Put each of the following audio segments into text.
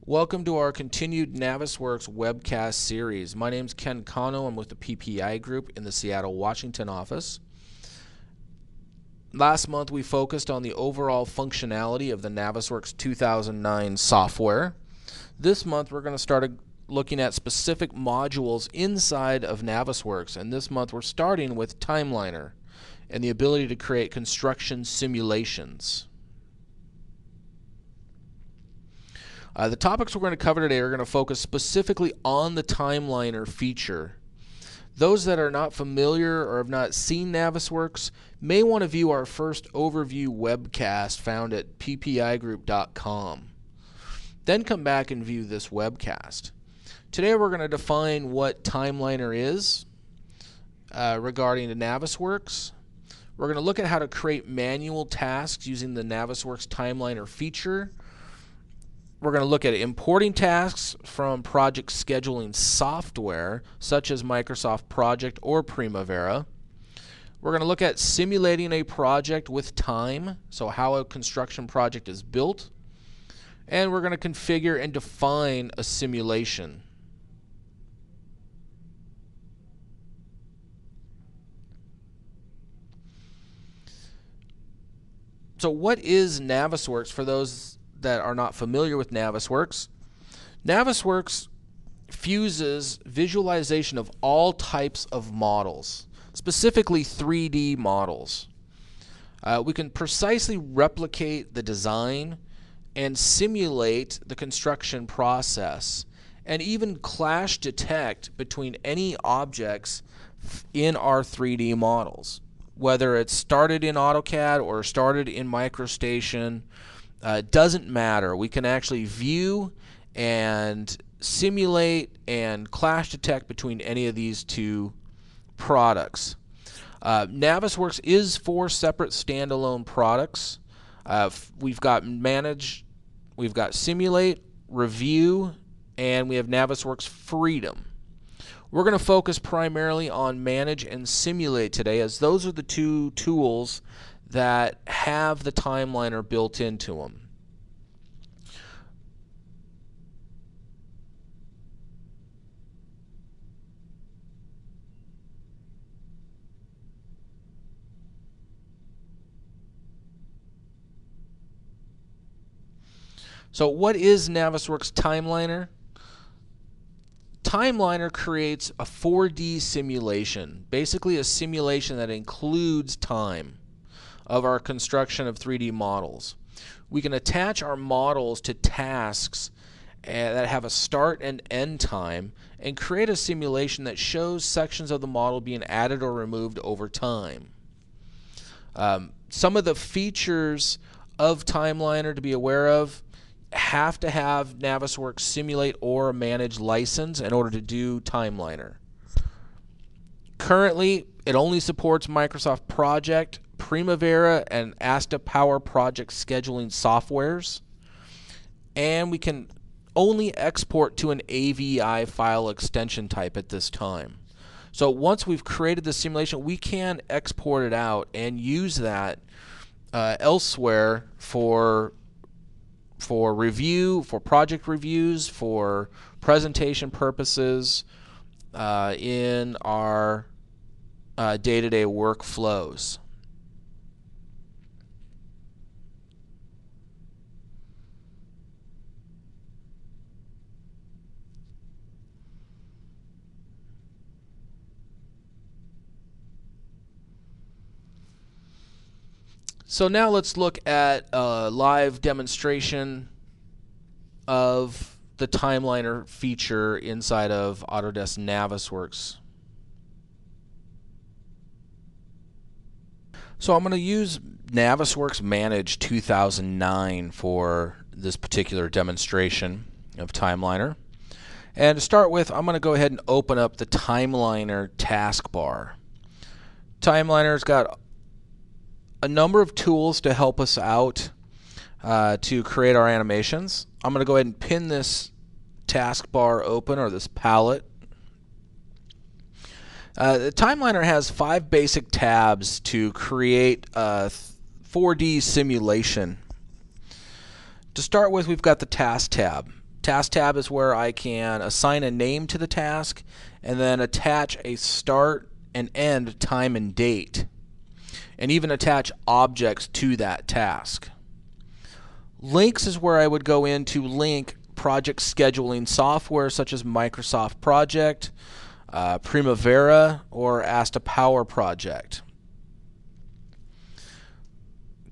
Welcome to our continued Navisworks webcast series. My name is Ken Kano. I'm with the PPI group in the Seattle, Washington office. Last month we focused on the overall functionality of the Navisworks 2009 software. This month we're going to start looking at specific modules inside of Navisworks, and this month we're starting with Timeliner and the ability to create construction simulations. The topics we're going to cover today are going to focus specifically on the Timeliner feature. Those that are not familiar or have not seen Navisworks may want to view our first overview webcast found at ppigroup.com. Then come back and view this webcast. Today we're going to define what Timeliner is regarding the Navisworks. We're going to look at how to create manual tasks using the Navisworks Timeliner feature. We're going to look at importing tasks from project scheduling software such as Microsoft Project or Primavera. We're going to look at simulating a project with time, so how a construction project is built. And we're going to configure and define a simulation. So what is Navisworks for those that are not familiar with Navisworks? Navisworks fuses visualization of all types of models, specifically 3D models. We can precisely replicate the design and simulate the construction process, and even clash detect between any objects in our 3D models, whether it's started in AutoCAD or started in MicroStation. Doesn't matter. We can actually view and simulate and clash detect between any of these two products. Navisworks is 4 separate standalone products. We've got Manage, we've got Simulate, Review, and we have Navisworks Freedom. We're going to focus primarily on Manage and Simulate today, as those are the two tools that have the Timeliner built into them. So what is Navisworks Timeliner? Timeliner creates a 4D simulation, basically a simulation that includes time of our construction of 3D models. We can attach our models to tasks that have a start and end time and create a simulation that shows sections of the model being added or removed over time. Some of the features of Timeliner to be aware of: have to have Navisworks Simulate or Manage license in order to do Timeliner. Currently, it only supports Microsoft Project, Primavera, and Asta Power project scheduling softwares, and we can only export to an AVI file extension type at this time. So once we've created the simulation, we can export it out and use that elsewhere for review, for project reviews, for presentation purposes in our day-to-day workflows. So now let's look at a live demonstration of the Timeliner feature inside of Autodesk Navisworks. So I'm going to use Navisworks Manage 2009 for this particular demonstration of Timeliner. And to start with, I'm going to go ahead and open up the Timeliner taskbar. Timeliner's got a number of tools to help us out to create our animations. I'm going to go ahead and pin this taskbar open, or this palette. The Timeliner has 5 basic tabs to create a 4D simulation. To start with, we've got the Task tab. Task tab is where I can assign a name to the task and then attach a start and end time and date, and even attach objects to that task. Links is where I would go in to link project scheduling software such as Microsoft Project, Primavera, or Asta Power Project.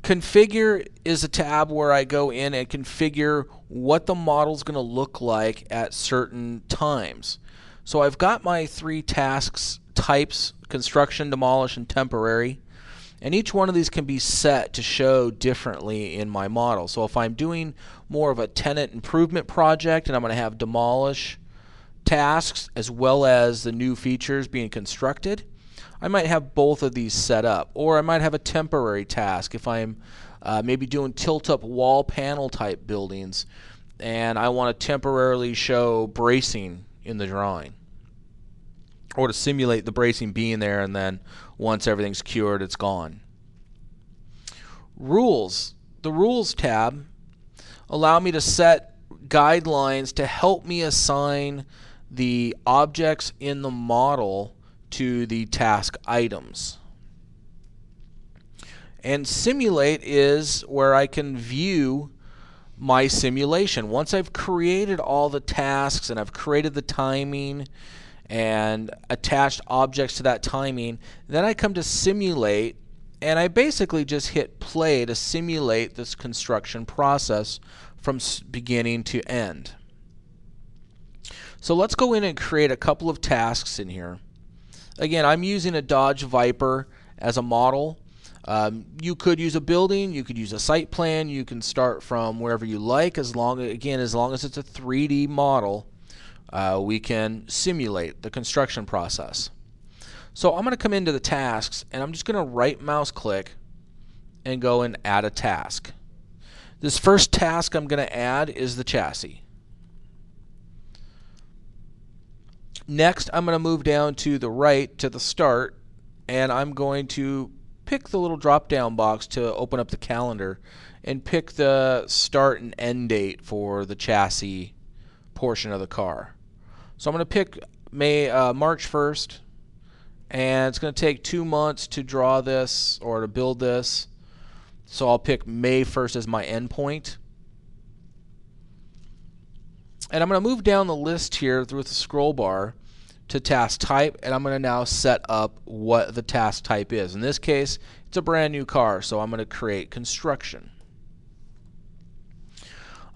Configure is a tab where I go in and configure what the model is going to look like at certain times. So I've got my 3 tasks types: construction, demolish, and temporary. And each one of these can be set to show differently in my model. So if I'm doing more of a tenant improvement project and I'm going to have demolish tasks as well as the new features being constructed, I might have both of these set up. Or I might have a temporary task if I'm maybe doing tilt-up wall panel type buildings and I want to temporarily show bracing in the drawing, or to simulate the bracing being there, and then once everything's cured, it's gone. Rules. The Rules tab allow me to set guidelines to help me assign the objects in the model to the task items. And Simulate is where I can view my simulation. Once I've created all the tasks and I've created the timing and attached objects to that timing, then I come to Simulate, and I basically just hit play to simulate this construction process from beginning to end. So let's go in and create a couple of tasks in here. Again, I'm using a Dodge Viper as a model. You could use a building, you could use a site plan, you can start from wherever you like, as long as it's a 3D model. We can simulate the construction process. So I'm going to come into the tasks, and I'm just going to right mouse click and go and add a task. This first task I'm going to add is the chassis. Next, I'm going to move down to the right to the start, and I'm going to pick the little drop down box to open up the calendar and pick the start and end date for the chassis portion of the car. So I'm going to pick March 1st, and it's going to take 2 months to draw this or to build this. So I'll pick May 1st as my endpoint. And I'm going to move down the list here with the scroll bar to task type, and I'm going to now set up what the task type is. In this case, it's a brand new car, so I'm going to create construction.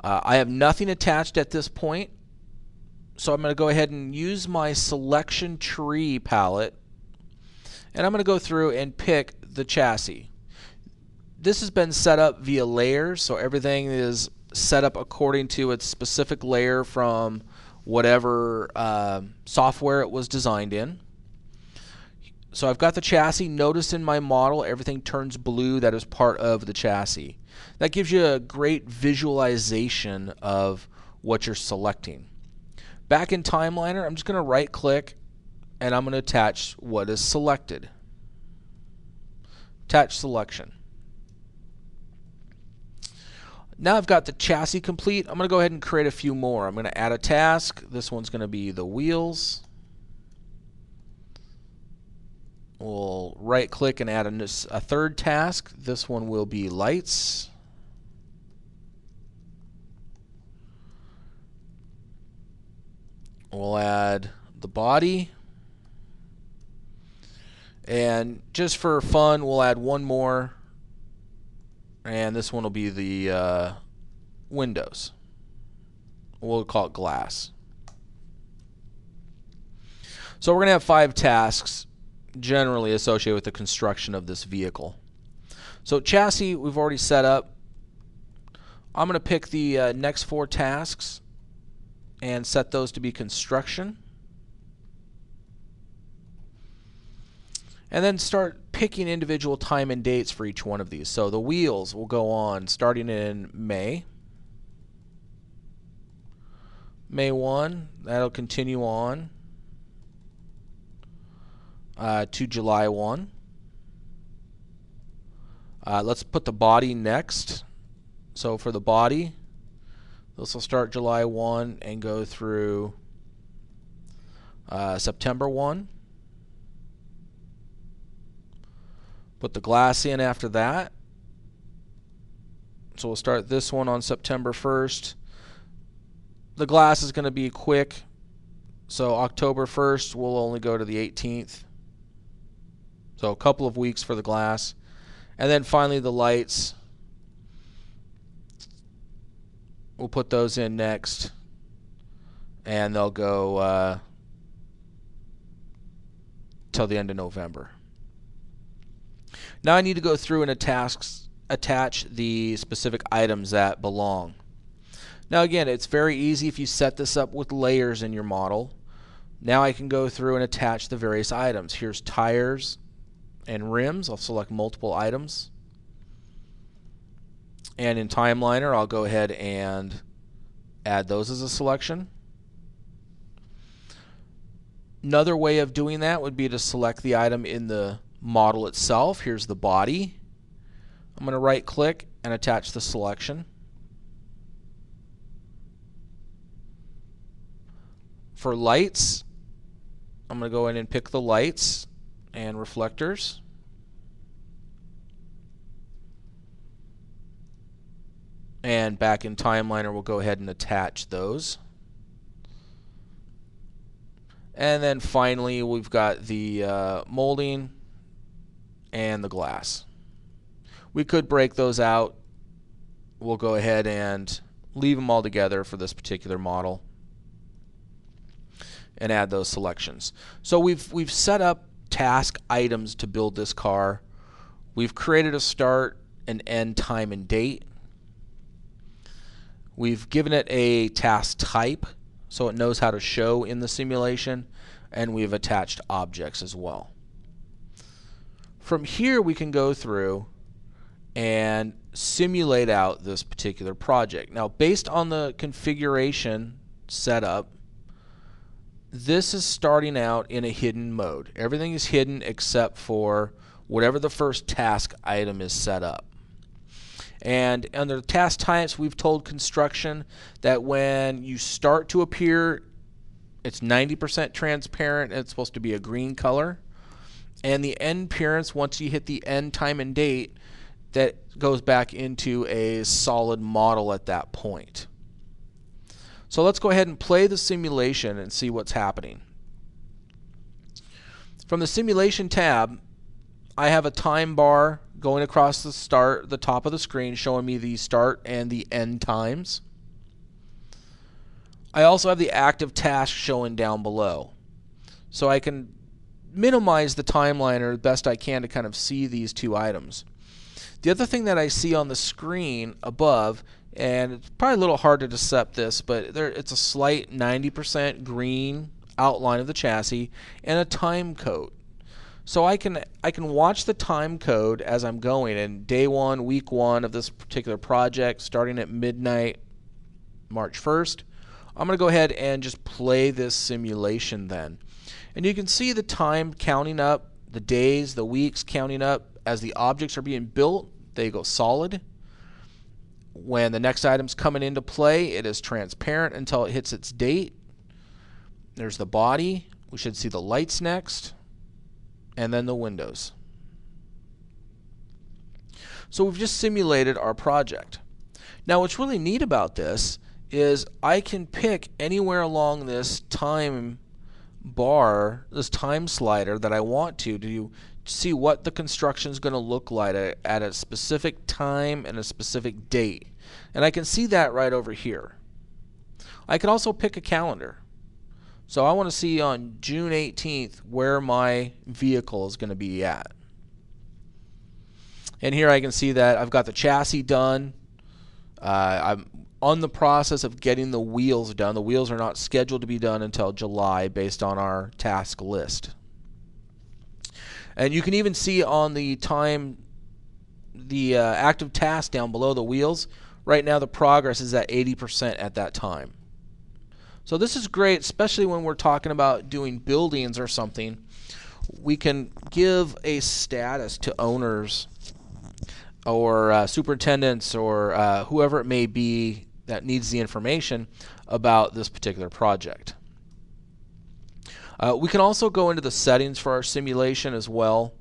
I have nothing attached at this point, so I'm going to go ahead and use my selection tree palette, and I'm going to go through and pick the chassis. This has been set up via layers, so everything is set up according to its specific layer from whatever software it was designed in. So I've got the chassis. Notice in my model everything turns blue. That is part of the chassis. That gives you a great visualization of what you're selecting. Back in Timeliner, I'm just going to right click and I'm going to attach what is selected. Attach selection. Now I've got the chassis complete. I'm going to go ahead and create a few more. I'm going to add a task. This one's going to be the wheels. We'll right click and add a third task. This one will be lights. We'll add the body. And just for fun, we'll add one more. And this one will be the windows. We'll call it glass. So we're going to have 5 tasks generally associated with the construction of this vehicle. So chassis we've already set up. I'm going to pick the next 4 tasks and set those to be construction. And then start picking individual time and dates for each one of these. So the wheels will go on starting in May. May 1, that'll continue on to July 1. Let's put the body next. So for the body, This will start July 1 and go through September 1. Put the glass in after that. So we'll start this one on September 1st. The glass is going to be quick, so October 1st we'll only go to the 18th. So a couple of weeks for the glass. And then finally the lights. We'll put those in next, and they'll go till the end of November. Now I need to go through and attach the specific items that belong. Now again, it's very easy if you set this up with layers in your model. Now I can go through and attach the various items. Here's tires and rims. I'll select multiple items. And in Timeliner, I'll go ahead and add those as a selection. Another way of doing that would be to select the item in the model itself. Here's the body. I'm going to right click and attach the selection. For lights, I'm going to go in and pick the lights and reflectors. And back in Timeliner, we'll go ahead and attach those. And then finally, we've got the molding and the glass. We could break those out. We'll go ahead and leave them all together for this particular model and add those selections. So we've set up task items to build this car. We've created a start, an end, time, and date. We've given it a task type so it knows how to show in the simulation, and we've attached objects as well. From here we can go through and simulate out this particular project. Now, based on the configuration setup, this is starting out in a hidden mode. Everything is hidden except for whatever the first task item is set up. And under the task types, we've told construction that when you start to appear, it's 90% transparent and it's supposed to be a green color. And the end appearance, once you hit the end, time, and date, that goes back into a solid model at that point. So let's go ahead and play the simulation and see what's happening. From the simulation tab, I have a time bar going across the top of the screen showing me the start and the end times. I also have the active task showing down below. So I can minimize the timeliner as best I can to kind of see these two items. The other thing that I see on the screen above, and it's probably a little hard to decept this, but it's a slight 90% green outline of the chassis and a time code. So I can watch the time code as I'm going, and day 1, week 1 of this particular project, starting at midnight, March 1st. I'm going to go ahead and just play this simulation then. And you can see the time counting up, the days, the weeks counting up. As the objects are being built, they go solid. When the next item's coming into play, it is transparent until it hits its date. There's the body. We should see the lights next. And then the windows. So we've just simulated our project. Now what's really neat about this is I can pick anywhere along this time bar, this time slider that I want to see what the construction is going to look like at a specific time and a specific date. And I can see that right over here. I can also pick a calendar. So I want to see on June 18th where my vehicle is going to be at. And here I can see that I've got the chassis done. I'm on the process of getting the wheels done. The wheels are not scheduled to be done until July based on our task list. And you can even see on the time, the active task down below the wheels, right now the progress is at 80% at that time. So this is great, especially when we're talking about doing buildings or something. We can give a status to owners or superintendents or whoever it may be that needs the information about this particular project. We can also go into the settings for our simulation as well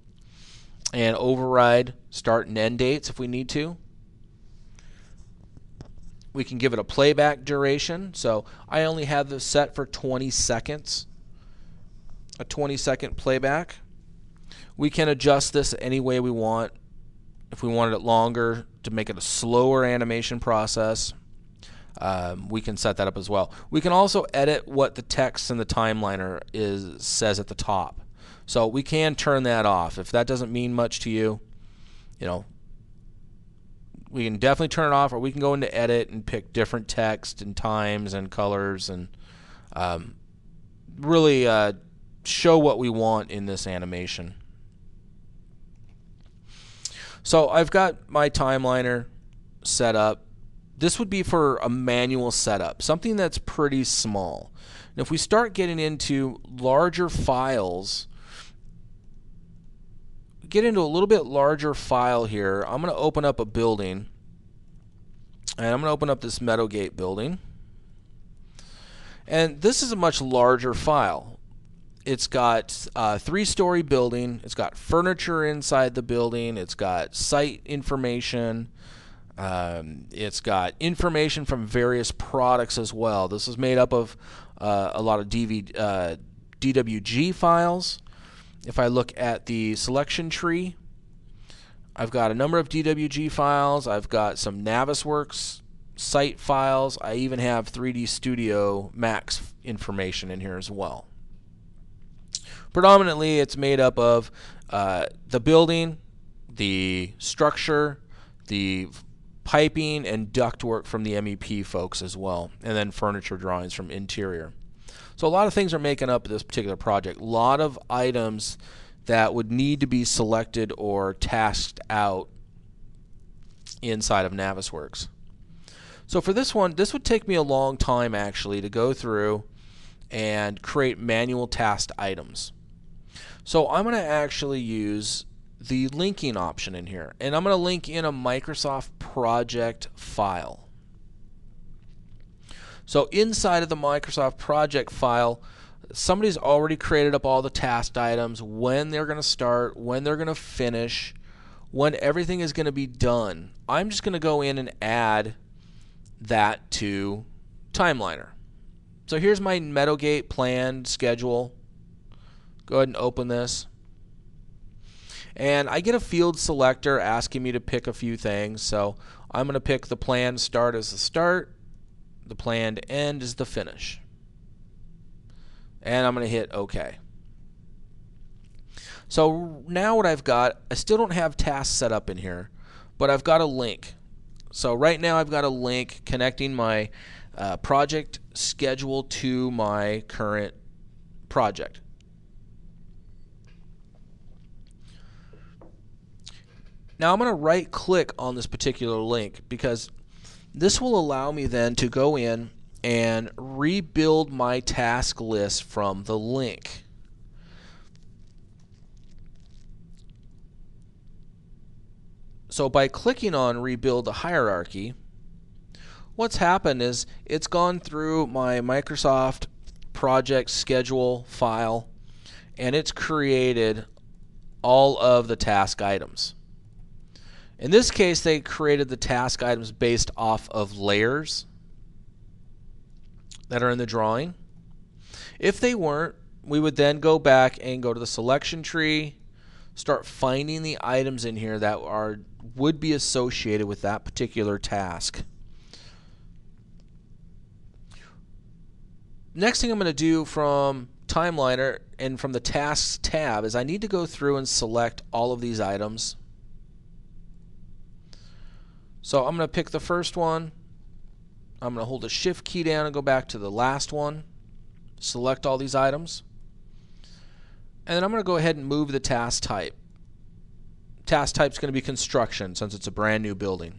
and override start and end dates if we need to. We can give it a playback duration. So I only have this set for 20 seconds, a 20-second playback. We can adjust this any way we want. If we wanted it longer to make it a slower animation process, we can set that up as well. We can also edit what the text in the timeliner says at the top. So we can turn that off. If that doesn't mean much to you, we can definitely turn it off, or we can go into edit and pick different text and times and colors and really show what we want in this animation. So I've got my timeliner set up. This would be for a manual setup, something that's pretty small. And if we start getting into larger files, get into a little bit larger file here, I'm going to open up a building, and I'm going to open up this Meadowgate building. And this is a much larger file. It's got a 3-story building. It's got furniture inside the building. It's got site information. It's got information from various products as well. This is made up of a lot of DWG files. If I look at the selection tree, I've got a number of DWG files. I've got some Navisworks site files. I even have 3D Studio Max information in here as well. Predominantly, it's made up of the building, the structure, the piping, and ductwork from the MEP folks as well, and then furniture drawings from interior. So a lot of things are making up this particular project. A lot of items that would need to be selected or tasked out inside of Navisworks. So for this one, this would take me a long time actually to go through and create manual tasked items. So I'm going to actually use the linking option in here, and I'm going to link in a Microsoft project file. So inside of the Microsoft project file, somebody's already created up all the tasked items, when they're going to start, when they're going to finish, when everything is going to be done. I'm just going to go in and add that to Timeliner. So here's my Meadowgate planned schedule. Go ahead and open this. And I get a field selector asking me to pick a few things. So I'm going to pick the planned start as the start, the planned end as the finish. And I'm going to hit OK. So now what I've got, I still don't have tasks set up in here, but I've got a link. So right now I've got a link connecting my project schedule to my current project. Now I'm going to right click on this particular link because this will allow me then to go in and rebuild my task list from the link. So by clicking on rebuild the hierarchy, what's happened is it's gone through my Microsoft project schedule file and it's created all of the task items. In this case, they created the task items based off of layers that are in the drawing. If they weren't, we would then go back and go to the selection tree, start finding the items in here that would be associated with that particular task. Next thing I'm going to do from Timeliner and from the Tasks tab is I need to go through and select all of these items. So I'm going to pick the first one. I'm going to hold the Shift key down and go back to the last one. Select all these items. And then I'm going to go ahead and move the task type. Task type is going to be construction since it's a brand new building.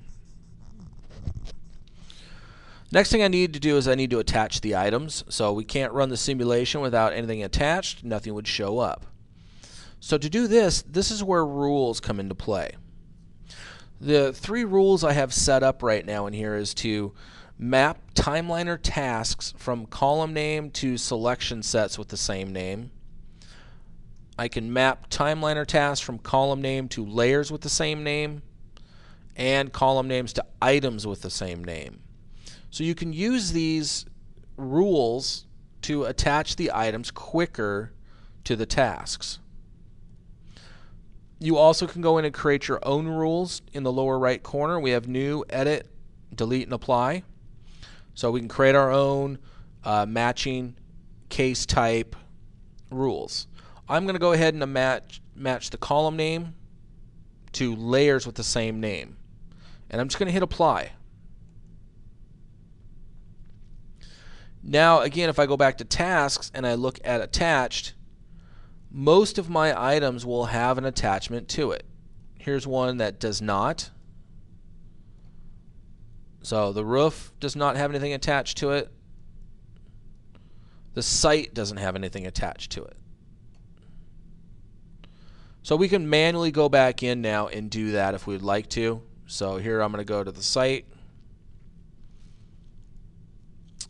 Next thing I need to do is I need to attach the items. So we can't run the simulation without anything attached. Nothing would show up. So to do this, this is where rules come into play. The 3 rules I have set up right now in here is to map timeliner tasks from column name to selection sets with the same name. I can map timeliner tasks from column name to layers with the same name, and column names to items with the same name. So you can use these rules to attach the items quicker to the tasks. You also can go in and create your own rules. In the lower right corner, we have new, edit, delete, and apply. So we can create our own matching case type rules. I'm going to go ahead and match the column name to layers with the same name. And I'm just going to hit apply. Now again, if I go back to tasks and I look at attached, most of my items will have an attachment to it. Here's one that does not. So the roof does not have anything attached to it. The site doesn't have anything attached to it. So we can manually go back in now and do that if we'd like to. So here I'm going to go to the site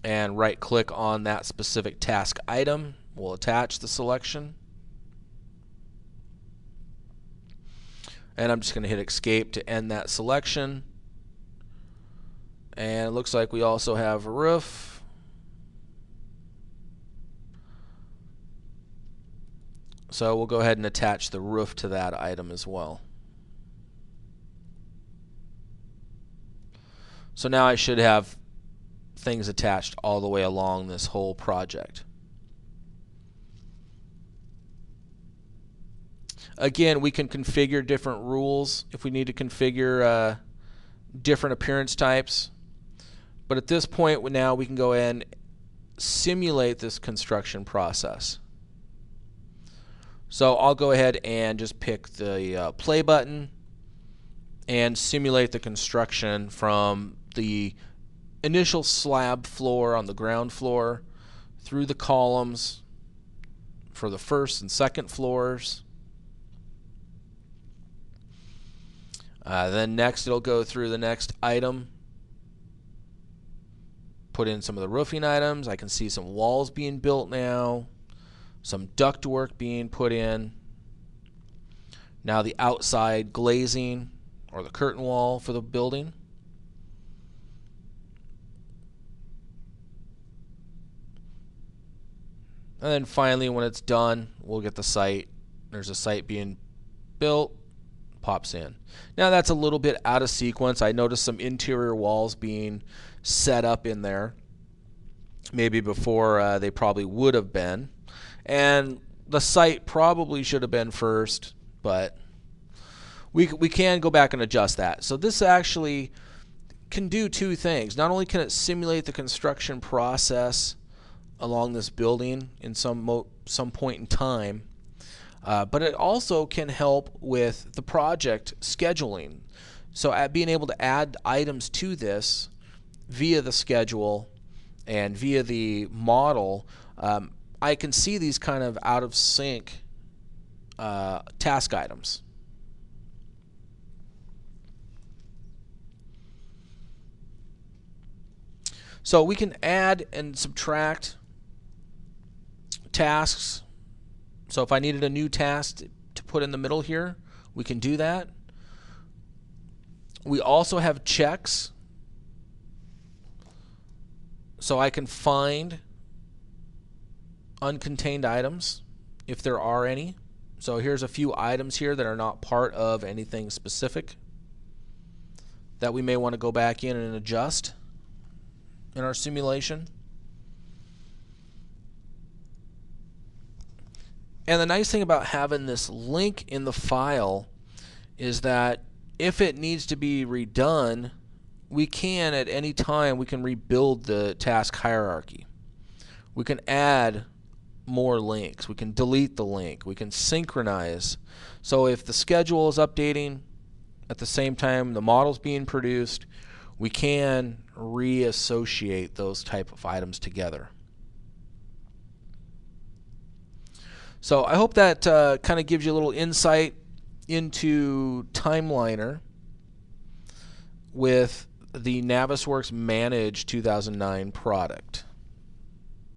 and right click on that specific task item. We'll attach the selection. And I'm just going to hit escape to end that selection. And it looks like we also have a roof. So we'll go ahead and attach the roof to that item as well. So now I should have things attached all the way along this whole project. Again, we can configure different rules if we need to configure different appearance types. But at this point now we can go in and simulate this construction process. So I'll go ahead and just pick the play button and simulate the construction from the initial slab floor on the ground floor through the columns for the first and second floors. Then next it'll go through the next item, put in some of the roofing items. I can see some walls being built now, some ductwork being put in. Now the outside glazing or the curtain wall for the building. And then finally when it's done, we'll get the site. There's a site being built, pops in. Now that's a little bit out of sequence. I noticed some interior walls being set up in there, maybe before they probably would have been. And the site probably should have been first, but we can go back and adjust that. So this actually can do two things. Not only can it simulate the construction process along this building in some point in time, but it also can help with the project scheduling. So at being able to add items to this via the schedule and via the model, I can see these kind of out of sync task items. So we can add and subtract tasks. So if I needed a new task to put in the middle here, we can do that. We also have checks. So I can find uncontained items if there are any. So here's a few items here that are not part of anything specific that we may want to go back in and adjust in our simulation. And the nice thing about having this link in the file is that if it needs to be redone, we can at any time we can rebuild the task hierarchy. We can add more links. We can delete the link. We can synchronize. So if the schedule is updating at the same time the model's being produced, we can reassociate those type of items together. So I hope that kind of gives you a little insight into Timeliner with the Navisworks Manage 2009 product.